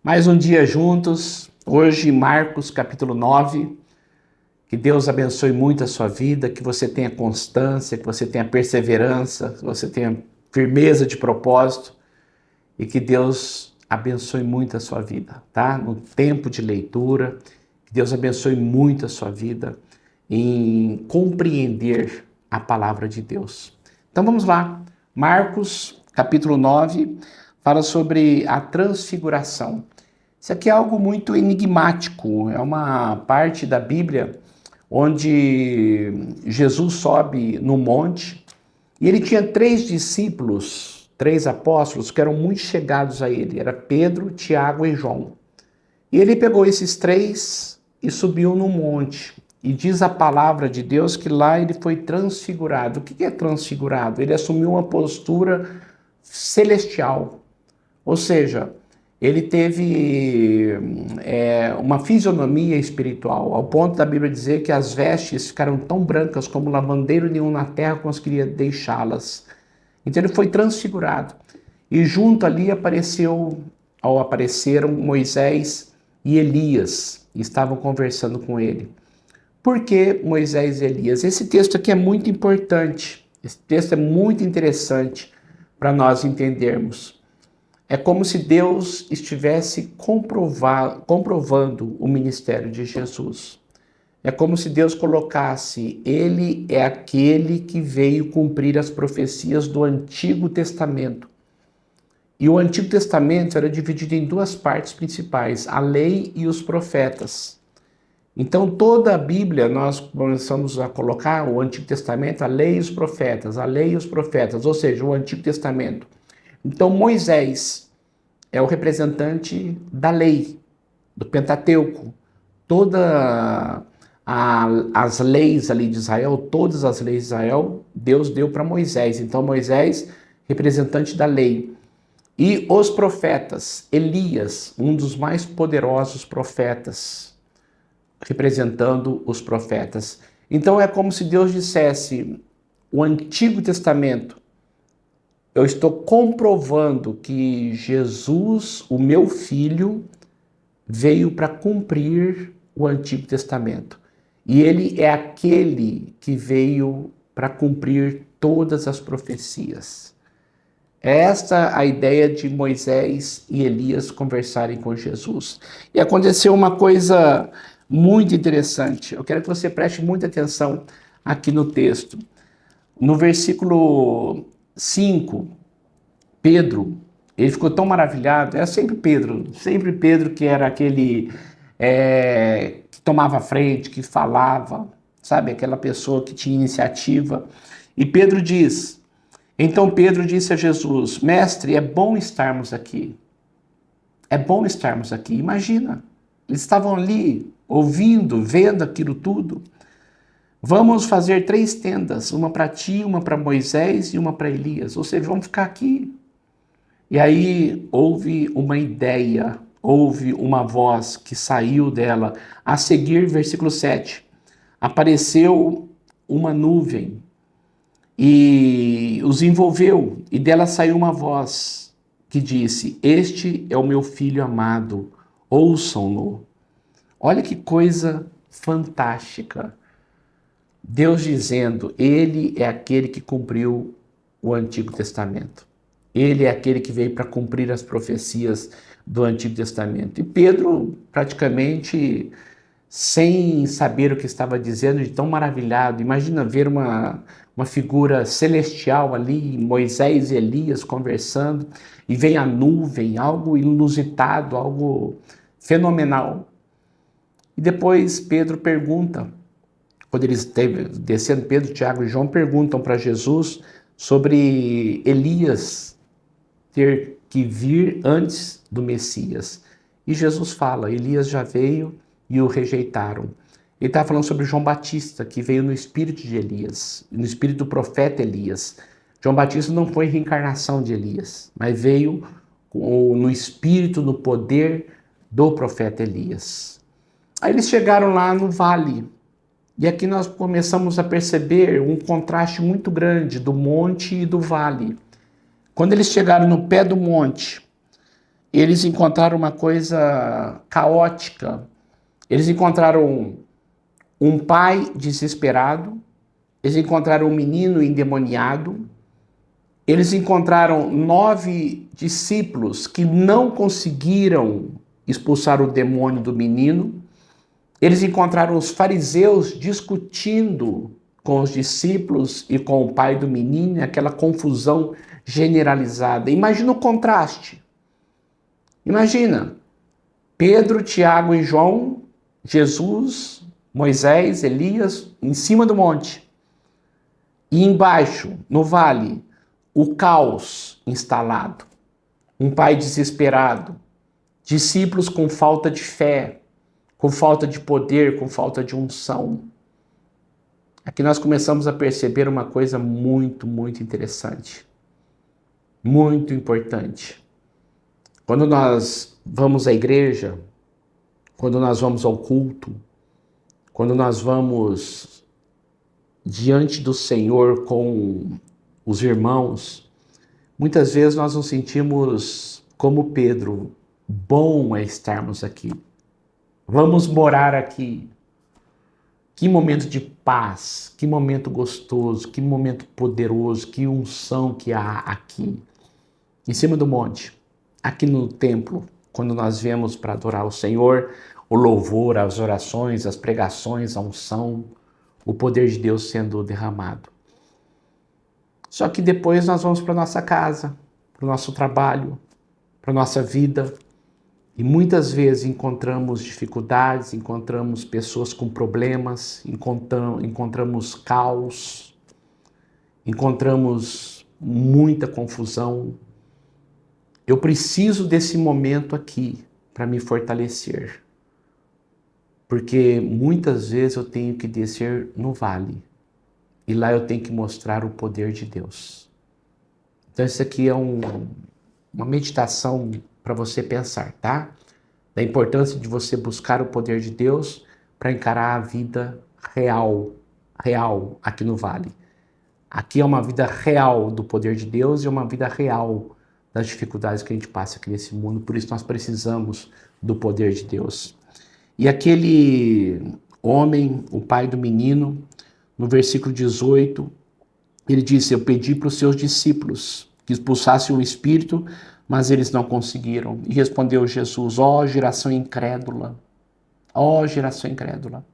Mais um dia juntos, hoje Marcos capítulo 9. Que Deus abençoe muito a sua vida, que você tenha constância, que você tenha perseverança, que você tenha firmeza de propósito e que Deus abençoe muito a sua vida, tá? No tempo de leitura, que Deus abençoe muito a sua vida em compreender a palavra de Deus. Então vamos lá, Marcos capítulo 9 fala sobre a transfiguração. Isso aqui é algo muito enigmático, é uma parte da Bíblia onde Jesus sobe no monte e ele tinha 3 discípulos, 3 apóstolos que eram muito chegados a ele, era Pedro, Tiago e João. E ele pegou esses 3 e subiu no monte. E diz a palavra de Deus que lá ele foi transfigurado. O que é transfigurado? Ele assumiu uma postura celestial, ou seja, ele teve uma fisionomia espiritual, ao ponto da Bíblia dizer que as vestes ficaram tão brancas como lavandeiro nenhum na terra conseguiria deixá-las. Então ele foi transfigurado. E junto ali apareceram Moisés e Elias, e estavam conversando com ele. Por que Moisés e Elias? Esse texto aqui é muito importante, esse texto é muito interessante para nós entendermos. É como se Deus estivesse comprovando o ministério de Jesus. É como se Deus colocasse, ele é aquele que veio cumprir as profecias do Antigo Testamento. E o Antigo Testamento era dividido em 2 partes principais, a lei e os profetas. Então toda a Bíblia nós começamos a colocar o Antigo Testamento, a lei e os profetas, a lei e os profetas, ou seja, o Antigo Testamento. Então Moisés é o representante da lei, do Pentateuco. Todas as leis ali de Israel, todas as leis de Israel, Deus deu para Moisés. Então Moisés, representante da lei. E os profetas, Elias, um dos mais poderosos profetas, representando os profetas. Então é como se Deus dissesse, o Antigo Testamento, eu estou comprovando que Jesus, o meu filho, veio para cumprir o Antigo Testamento. E ele é aquele que veio para cumprir todas as profecias. É esta a ideia de Moisés e Elias conversarem com Jesus. E aconteceu uma coisa muito interessante. Eu quero que você preste muita atenção aqui no texto. No versículo 5, Pedro, ele ficou tão maravilhado, era sempre Pedro que era aquele que tomava a frente, que falava, sabe, aquela pessoa que tinha iniciativa. E Pedro diz, então Pedro disse a Jesus, mestre, é bom estarmos aqui. É bom estarmos aqui. Imagina, eles estavam ali, ouvindo, vendo aquilo tudo. Vamos fazer 3 tendas, uma para ti, uma para Moisés e uma para Elias. Ou seja, vamos ficar aqui. E aí houve uma ideia, houve uma voz que saiu dela. A seguir, versículo 7, apareceu uma nuvem e os envolveu, e dela saiu uma voz que disse, este é o meu filho amado, ouçam-no. Olha que coisa fantástica. Deus dizendo, ele é aquele que cumpriu o Antigo Testamento. Ele é aquele que veio para cumprir as profecias do Antigo Testamento. E Pedro, praticamente, sem saber o que estava dizendo, de tão maravilhado, imagina ver uma figura celestial ali, Moisés e Elias conversando, e vem a nuvem, algo inusitado, algo fenomenal. E depois Pedro pergunta, quando eles estavam descendo, Pedro, Tiago e João perguntam para Jesus sobre Elias ter que vir antes do Messias. E Jesus fala, Elias já veio e o rejeitaram. Ele está falando sobre João Batista, que veio no espírito de Elias, no espírito do profeta Elias. João Batista não foi reencarnação de Elias, mas veio no espírito, no poder do profeta Elias. Aí eles chegaram lá no vale, e aqui nós começamos a perceber um contraste muito grande do monte e do vale. Quando eles chegaram no pé do monte, eles encontraram uma coisa caótica. Eles encontraram um pai desesperado, eles encontraram um menino endemoniado, eles encontraram 9 discípulos que não conseguiram expulsar o demônio do menino, eles encontraram os fariseus discutindo com os discípulos e com o pai do menino, aquela confusão generalizada. Imagina o contraste. Imagina Pedro, Tiago e João, Jesus, Moisés, Elias, em cima do monte. E embaixo, no vale, o caos instalado. Um pai desesperado. Discípulos com falta de fé, com falta de poder, com falta de unção. Aqui nós começamos a perceber uma coisa muito, muito interessante. Muito importante. Quando nós vamos à igreja, quando nós vamos ao culto, quando nós vamos diante do Senhor com os irmãos, muitas vezes nós nos sentimos como Pedro, bom é estarmos aqui. Vamos morar aqui. Que momento de paz, que momento gostoso, que momento poderoso, que unção que há aqui, em cima do monte, aqui no templo, quando nós viemos para adorar o Senhor, o louvor, as orações, as pregações, a unção, o poder de Deus sendo derramado. Só que depois nós vamos para nossa casa, para o nosso trabalho, para a nossa vida, e muitas vezes encontramos dificuldades, encontramos pessoas com problemas, encontramos caos, encontramos muita confusão. Eu preciso desse momento aqui para me fortalecer, porque muitas vezes eu tenho que descer no vale e lá eu tenho que mostrar o poder de Deus. Então isso aqui é uma meditação para você pensar, tá? Da importância de você buscar o poder de Deus para encarar a vida real aqui no vale. Aqui é uma vida real do poder de Deus e uma vida real das dificuldades que a gente passa aqui nesse mundo. Por isso nós precisamos do poder de Deus. E aquele homem, o pai do menino, no versículo 18, ele disse: eu pedi para os seus discípulos que expulsassem o espírito, mas eles não conseguiram. E respondeu Jesus: ó geração incrédula, ó geração incrédula,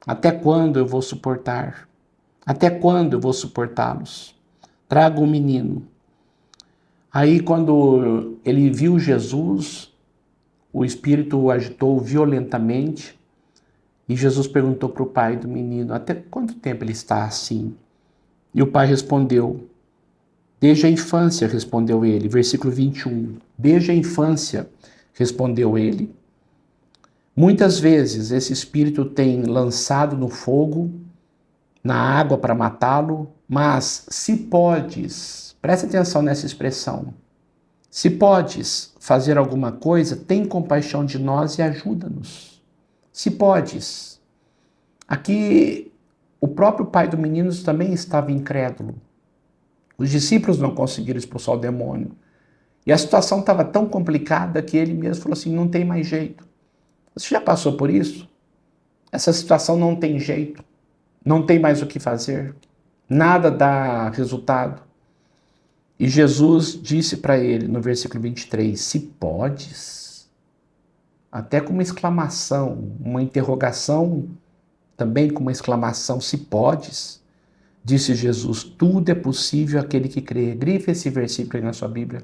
até quando eu vou suportar? Até quando eu vou suportá-los? Traga o menino. Aí quando ele viu Jesus, o espírito o agitou violentamente e Jesus perguntou para o pai do menino: até quanto tempo ele está assim? E o pai respondeu: desde a infância, respondeu ele. Versículo 21. Desde a infância, respondeu ele. Muitas vezes esse espírito tem lançado no fogo, na água para matá-lo, mas se podes, preste atenção nessa expressão, se podes fazer alguma coisa, tem compaixão de nós e ajuda-nos. Se podes. Aqui, o próprio pai do menino também estava incrédulo. Os discípulos não conseguiram expulsar o demônio. E a situação estava tão complicada que ele mesmo falou assim: não tem mais jeito. Você já passou por isso? Essa situação não tem jeito. Não tem mais o que fazer. Nada dá resultado. E Jesus disse para ele, no versículo 23, se podes, até com uma exclamação, uma interrogação, também com uma exclamação, se podes, disse Jesus, tudo é possível àquele que crê. Grifa esse versículo aí na sua Bíblia.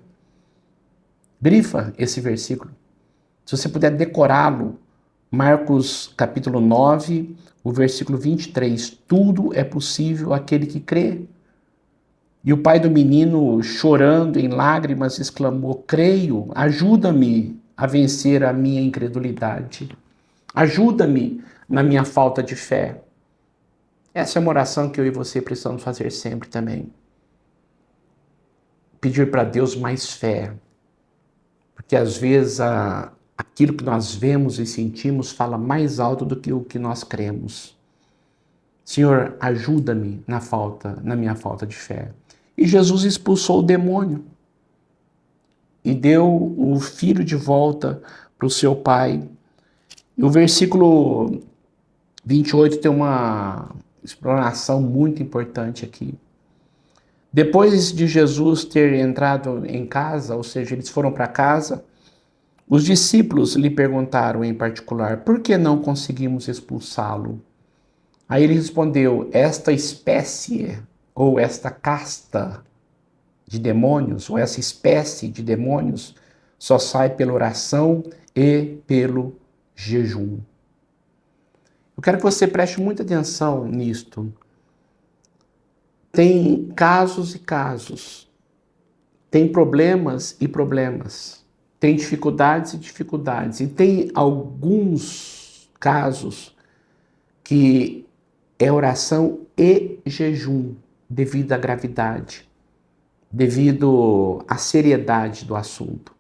Grifa esse versículo. Se você puder decorá-lo, Marcos capítulo 9, o versículo 23, tudo é possível àquele que crê. E o pai do menino, chorando em lágrimas, exclamou, creio, ajuda-me a vencer a minha incredulidade. Ajuda-me na minha falta de fé. Essa é uma oração que eu e você precisamos fazer sempre também. Pedir para Deus mais fé. Porque às vezes aquilo que nós vemos e sentimos fala mais alto do que o que nós cremos. Senhor, ajuda-me na minha falta de fé. E Jesus expulsou o demônio. e deu o filho de volta para o seu pai. E o versículo 28 tem uma explanação muito importante aqui. Depois de Jesus ter entrado em casa, ou seja, eles foram para casa, os discípulos lhe perguntaram em particular, por que não conseguimos expulsá-lo? Aí ele respondeu, esta espécie, ou esta casta de demônios, ou essa espécie de demônios, só sai pela oração e pelo jejum. Eu quero que você preste muita atenção nisto. Tem casos e casos, tem problemas e problemas, tem dificuldades e dificuldades, e tem alguns casos que é oração e jejum, devido à gravidade, devido à seriedade do assunto.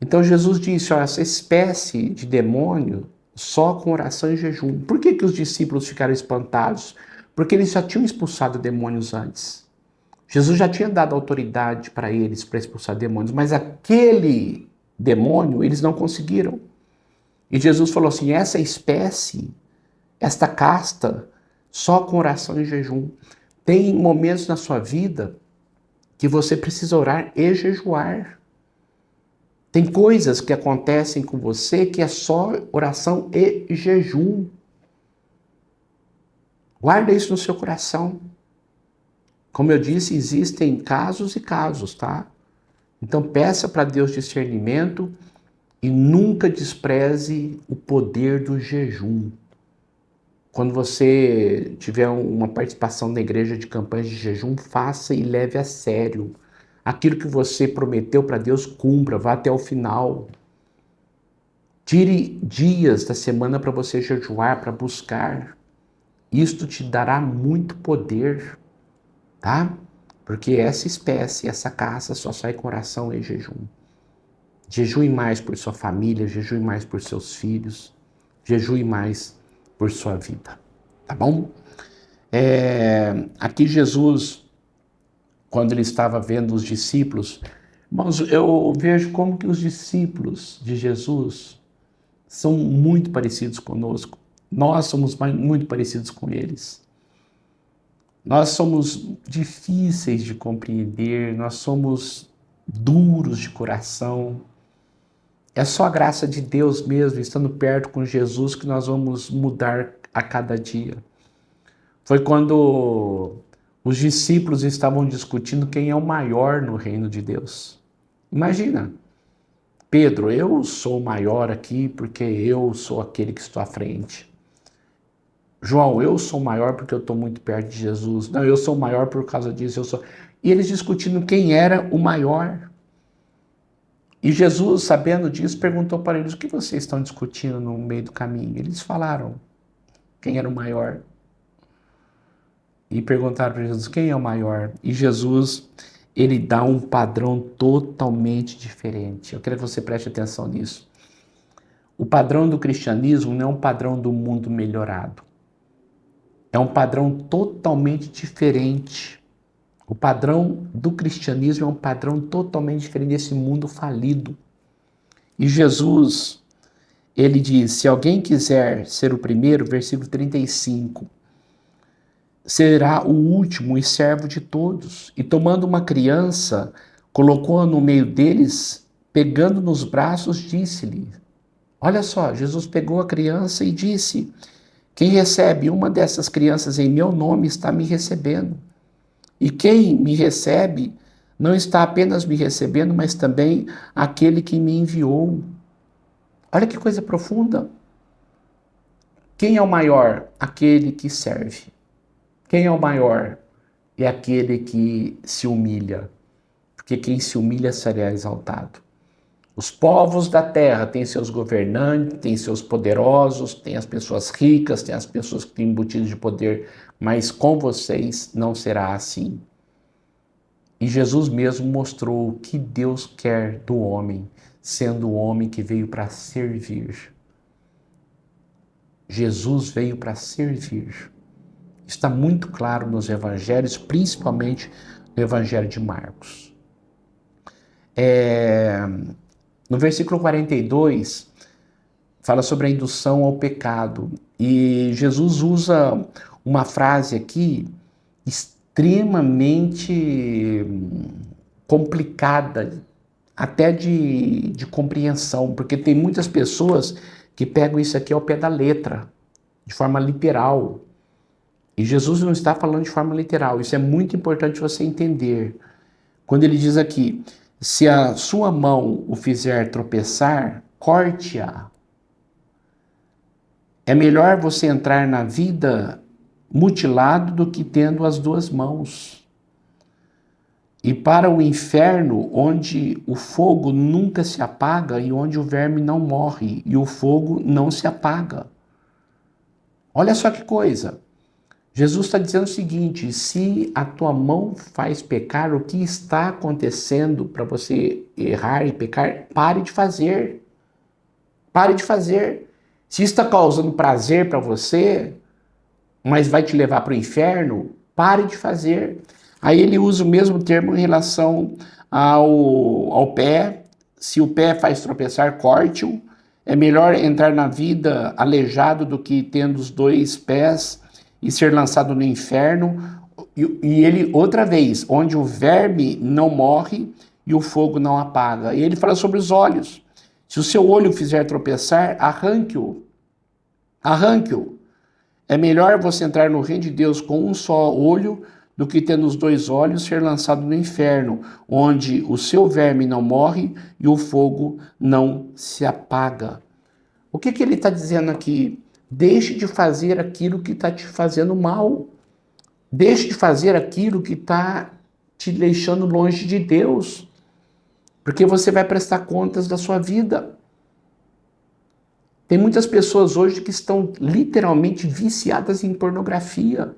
Então Jesus disse, ó, essa espécie de demônio só com oração e jejum. Por que os discípulos ficaram espantados? Porque eles já tinham expulsado demônios antes. Jesus já tinha dado autoridade para eles para expulsar demônios, mas aquele demônio eles não conseguiram. E Jesus falou assim, essa espécie, esta casta, só com oração e jejum. Tem momentos na sua vida que você precisa orar e jejuar. Tem coisas que acontecem com você que é só oração e jejum. Guarda isso no seu coração. Como eu disse, existem casos e casos, tá? Então peça para Deus discernimento e nunca despreze o poder do jejum. Quando você tiver uma participação na igreja de campanhas de jejum, faça e leve a sério. Aquilo que você prometeu para Deus, cumpra, vá até o final. Tire dias da semana para você jejuar, para buscar. Isto te dará muito poder, tá? Porque essa espécie, essa caça só sai com oração e jejum. Jejue mais por sua família, jejue mais por seus filhos, jejue mais por sua vida, tá bom? Aqui Jesus, quando ele estava vendo os discípulos, irmãos, eu vejo como que os discípulos de Jesus são muito parecidos conosco. Nós somos muito parecidos com eles. Nós somos difíceis de compreender, nós somos duros de coração. É só a graça de Deus mesmo, estando perto com Jesus, que nós vamos mudar a cada dia. Foi quando os discípulos estavam discutindo quem é o maior no reino de Deus. Imagina, Pedro, eu sou o maior aqui porque eu sou aquele que estou à frente. João, eu sou maior porque eu estou muito perto de Jesus. Não, eu sou maior por causa disso, eu sou... E eles discutindo quem era o maior. E Jesus, sabendo disso, perguntou para eles, o que vocês estão discutindo no meio do caminho? Eles falaram quem era o maior. E perguntaram para Jesus, quem é o maior? E Jesus, ele dá um padrão totalmente diferente. Eu quero que você preste atenção nisso. O padrão do cristianismo não é um padrão do mundo melhorado. É um padrão totalmente diferente. O padrão do cristianismo é um padrão totalmente diferente desse mundo falido. E Jesus, ele diz, se alguém quiser ser o primeiro, versículo 35, será o último e servo de todos. E tomando uma criança, colocou-a no meio deles, pegando nos braços, disse-lhe, olha só, Jesus pegou a criança e disse, quem recebe uma dessas crianças em meu nome está me recebendo. E quem me recebe não está apenas me recebendo, mas também aquele que me enviou. Olha que coisa profunda. Quem é o maior? Aquele que serve. Quem é o maior? É aquele que se humilha. Porque quem se humilha será exaltado. Os povos da terra têm seus governantes, têm seus poderosos, têm as pessoas ricas, têm as pessoas que têm embutidos de poder, mas com vocês não será assim. E Jesus mesmo mostrou o que Deus quer do homem, sendo o homem que veio para servir. Jesus veio para servir. Está muito claro nos evangelhos, principalmente no evangelho de Marcos. No versículo 42, fala sobre a indução ao pecado. E Jesus usa uma frase aqui extremamente complicada, até de compreensão, porque tem muitas pessoas que pegam isso aqui ao pé da letra, de forma literal. E Jesus não está falando de forma literal. Isso é muito importante você entender. Quando ele diz aqui, se a sua mão o fizer tropeçar, corte-a. É melhor você entrar na vida mutilado do que tendo as duas mãos. E para o inferno, onde o fogo nunca se apaga e onde o verme não morre e o fogo não se apaga. Olha só que coisa. Jesus está dizendo o seguinte: se a tua mão faz pecar, o que está acontecendo para você errar e pecar, pare de fazer. Pare de fazer. Se está causando prazer para você, mas vai te levar para o inferno, pare de fazer. Aí ele usa o mesmo termo em relação ao pé. Se o pé faz tropeçar, corte-o. É melhor entrar na vida aleijado do que tendo os dois pés e ser lançado no inferno. E ele, outra vez, onde o verme não morre e o fogo não apaga. E ele fala sobre os olhos. Se o seu olho fizer tropeçar, arranque-o. Arranque-o. É melhor você entrar no reino de Deus com um só olho do que tendo os dois olhos ser lançado no inferno, onde o seu verme não morre e o fogo não se apaga. O que ele está dizendo aqui? Deixe de fazer aquilo que está te fazendo mal. Deixe de fazer aquilo que está te deixando longe de Deus, porque você vai prestar contas da sua vida. Tem muitas pessoas hoje que estão literalmente viciadas em pornografia.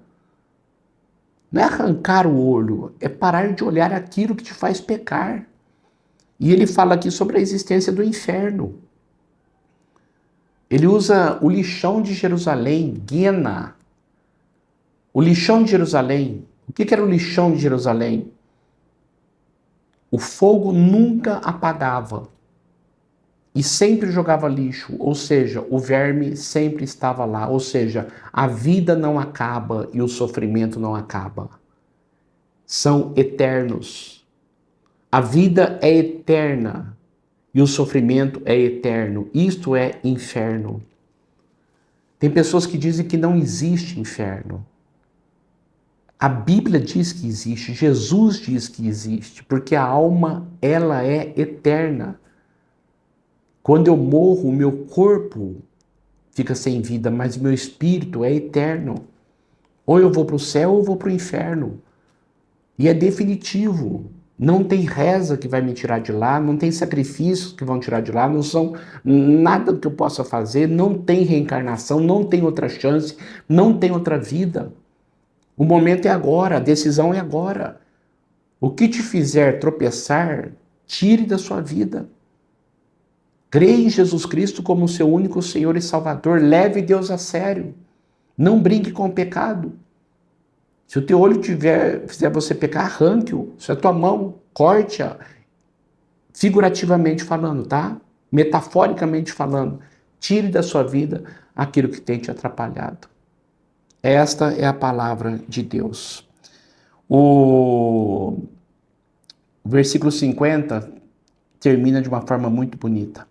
Não é arrancar o olho, é parar de olhar aquilo que te faz pecar. E ele fala aqui sobre a existência do inferno. Ele usa o lixão de Jerusalém, Guena. O lixão de Jerusalém. O que era o lixão de Jerusalém? O fogo nunca apagava e sempre jogava lixo, ou seja, o verme sempre estava lá, ou seja, a vida não acaba e o sofrimento não acaba. São eternos. A vida é eterna e o sofrimento é eterno. Isto é inferno. Tem pessoas que dizem que não existe inferno. A Bíblia diz que existe, Jesus diz que existe, porque a alma, ela é eterna. Quando eu morro, o meu corpo fica sem vida, mas o meu espírito é eterno. Ou eu vou para o céu ou eu vou para o inferno. E é definitivo. Não tem reza que vai me tirar de lá, não tem sacrifícios que vão tirar de lá, não são nada que eu possa fazer, não tem reencarnação, não tem outra chance, não tem outra vida. O momento é agora, a decisão é agora. O que te fizer tropeçar, tire da sua vida. Creia em Jesus Cristo como seu único Senhor e Salvador. Leve Deus a sério. Não brinque com o pecado. Se o teu olho fizer você pecar, arranque-o. Se a tua mão, corte-a. Figurativamente falando, tá? Metaforicamente falando. Tire da sua vida aquilo que tem te atrapalhado. Esta é a palavra de Deus. O versículo 50 termina de uma forma muito bonita.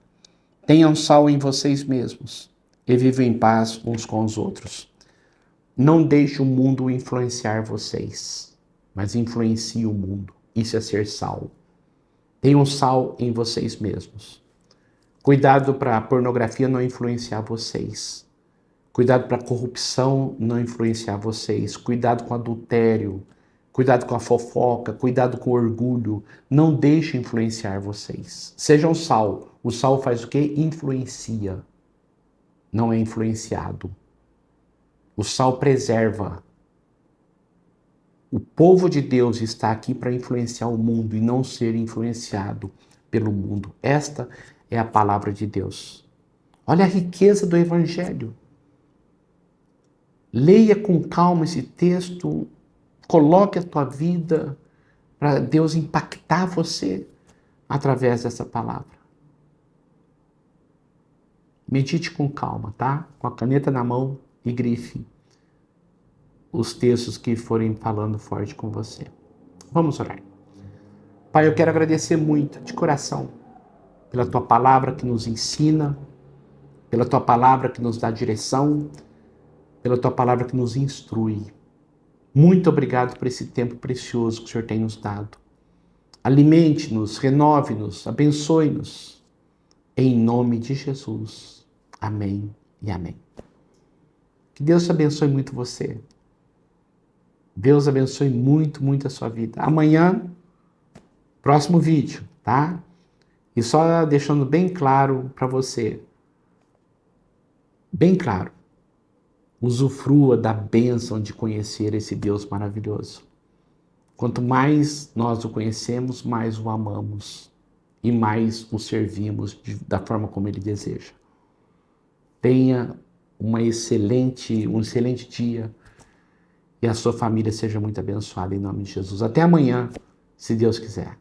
Tenham sal em vocês mesmos e vivam em paz uns com os outros. Não deixe o mundo influenciar vocês, mas influencie o mundo. Isso é ser sal. Tenham sal em vocês mesmos. Cuidado para a pornografia não influenciar vocês. Cuidado para a corrupção não influenciar vocês. Cuidado com o adultério. Cuidado com a fofoca. Cuidado com o orgulho. Não deixe influenciar vocês. Sejam sal. O sal faz o quê? Influencia. Não é influenciado. O sal preserva. O povo de Deus está aqui para influenciar o mundo e não ser influenciado pelo mundo. Esta é a palavra de Deus. Olha a riqueza do Evangelho. Leia com calma esse texto, coloque a tua vida para Deus impactar você, através dessa palavra. Medite com calma, tá? Com a caneta na mão e grife os textos que forem falando forte com você. Vamos orar. Pai, eu quero agradecer muito, de coração, pela tua palavra que nos ensina, pela tua palavra que nos dá direção, pela tua palavra que nos instrui. Muito obrigado por esse tempo precioso que o Senhor tem nos dado. Alimente-nos, renove-nos, abençoe-nos. Em nome de Jesus. Amém e amém. Que Deus abençoe muito você. Deus abençoe muito, muito a sua vida. Amanhã, próximo vídeo, tá? E só deixando bem claro para você, bem claro, usufrua da bênção de conhecer esse Deus maravilhoso. Quanto mais nós o conhecemos, mais o amamos e mais o servimos da forma como Ele deseja. Tenha um excelente dia e a sua família seja muito abençoada em nome de Jesus. Até amanhã, se Deus quiser.